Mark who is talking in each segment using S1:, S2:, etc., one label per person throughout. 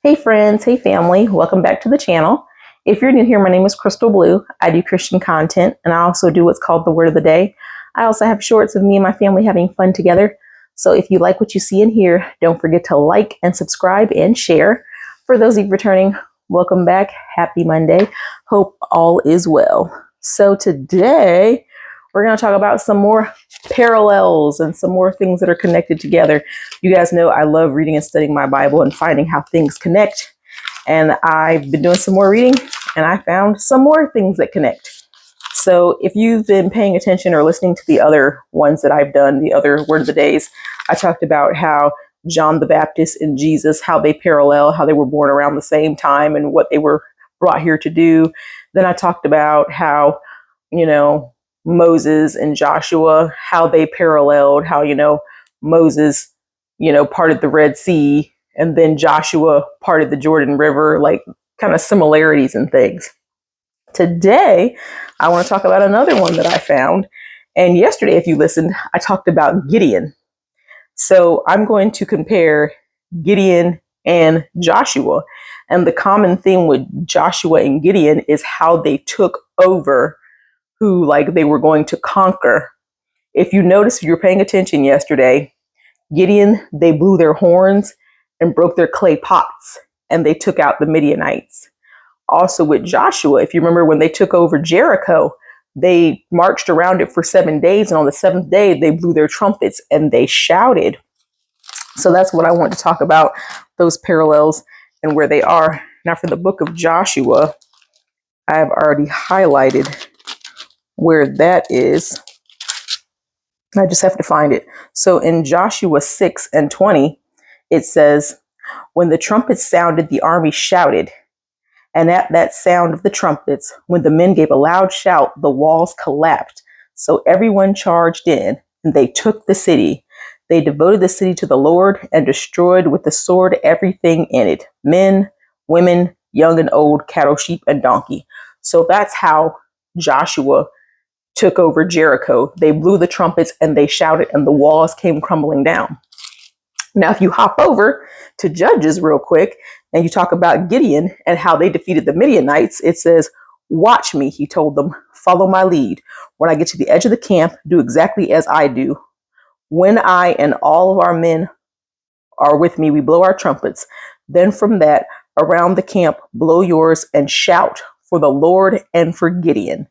S1: Hey friends, hey family, welcome back to the channel. If you're new here, my name is Crystal Blue. I do Christian content and I also do what's called the Word of the Day. I also have shorts of me and my family having fun together. So if you like what you see in here, don't forget to like and subscribe and share. For those of you returning, welcome back. Happy Monday. Hope all is well. So today we're going to talk about some more parallels and some more things that are connected together. You guys know I love reading and studying my Bible and finding how things connect. And I've been doing some more reading and I found some more things that connect. So if you've been paying attention or listening to the other ones that I've done, the other Word of the Days, I talked about how John the Baptist and Jesus, how they parallel, how they were born around the same time and what they were brought here to do. Then I talked about how, Moses and Joshua, how they paralleled, how, Moses, parted the Red Sea and then Joshua parted the Jordan River, like kind of similarities and things. Today, I want to talk about another one that I found. And yesterday, if you listened, I talked about Gideon. So I'm going to compare Gideon and Joshua. And the common theme with Joshua and Gideon is how they took over who like they were going to conquer. If you notice, if you were paying attention yesterday, Gideon, they blew their horns and broke their clay pots and they took out the Midianites. Also with Joshua, if you remember when they took over Jericho, they marched around it for 7 days. And on the seventh day, they blew their trumpets and they shouted. So that's what I want to talk about, those parallels and where they are. Now for the book of Joshua, I have already highlighted where that is. I just have to find it. So in Joshua 6:20, it says, when the trumpets sounded, the army shouted. And at that sound of the trumpets, when the men gave a loud shout, the walls collapsed. So everyone charged in, and they took the city. They devoted the city to the Lord and destroyed with the sword everything in it, men, women, young and old, cattle, sheep, and donkey. So that's how Joshua took over Jericho. They blew the trumpets and they shouted and the walls came crumbling down. Now, if you hop over to Judges real quick and you talk about Gideon and how they defeated the Midianites, it says, watch me, he told them, follow my lead. When I get to the edge of the camp, do exactly as I do. When I and all of our men are with me, we blow our trumpets. Then from that, around the camp, blow yours and shout for the Lord and for Gideon.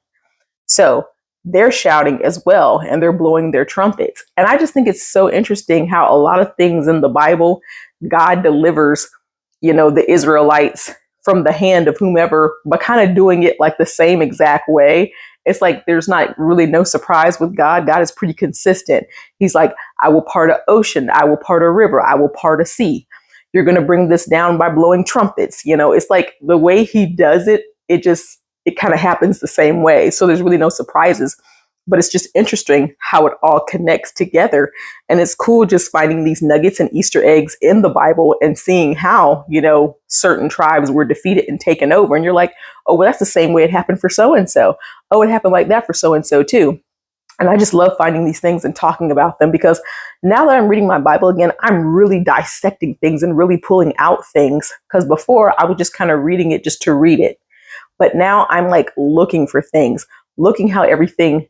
S1: So they're shouting as well and they're blowing their trumpets. And I just think it's so interesting how a lot of things in the Bible, God delivers, the Israelites from the hand of whomever, but kind of doing it like the same exact way. It's like there's not really no surprise with God. God is pretty consistent. He's like, I will part an ocean. I will part a river. I will part a sea. You're going to bring this down by blowing trumpets. It's like the way he does it, it kind of happens the same way. So there's really no surprises, but it's just interesting how it all connects together. And it's cool just finding these nuggets and Easter eggs in the Bible and seeing how, certain tribes were defeated and taken over. And you're like, oh, well, that's the same way it happened for so-and-so. Oh, it happened like that for so-and-so too. And I just love finding these things and talking about them because now that I'm reading my Bible again, I'm really dissecting things and really pulling out things. Because before I was just kind of reading it just to read it. But now I'm like looking for things, looking how everything,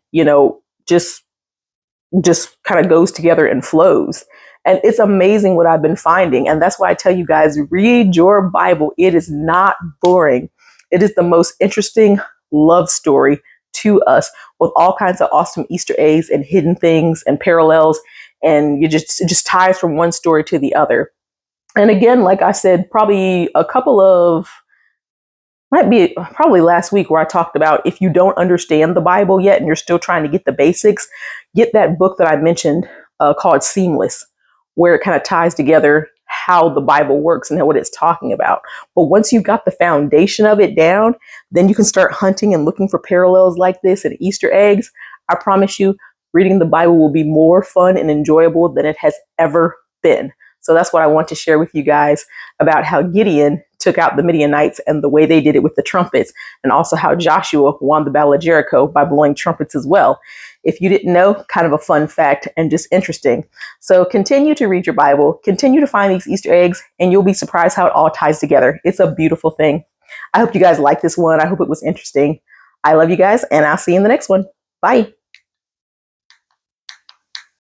S1: just kind of goes together and flows. And it's amazing what I've been finding. And that's why I tell you guys, read your Bible. It is not boring. It is the most interesting love story to us with all kinds of awesome Easter eggs and hidden things and parallels. And it just ties from one story to the other. And again, like I said, probably might be probably last week where I talked about if you don't understand the Bible yet and you're still trying to get the basics, get that book that I mentioned called Seamless, where it kind of ties together how the Bible works and what it's talking about. But once you've got the foundation of it down, then you can start hunting and looking for parallels like this and Easter eggs. I promise you, reading the Bible will be more fun and enjoyable than it has ever been. So that's what I want to share with you guys about how Gideon took out the Midianites and the way they did it with the trumpets, and also how Joshua won the Battle of Jericho by blowing trumpets as well. If you didn't know, kind of a fun fact and just interesting. So continue to read your Bible, continue to find these Easter eggs, and you'll be surprised how it all ties together. It's a beautiful thing. I hope you guys like this one. I hope it was interesting. I love you guys, and I'll see you in the next one. Bye.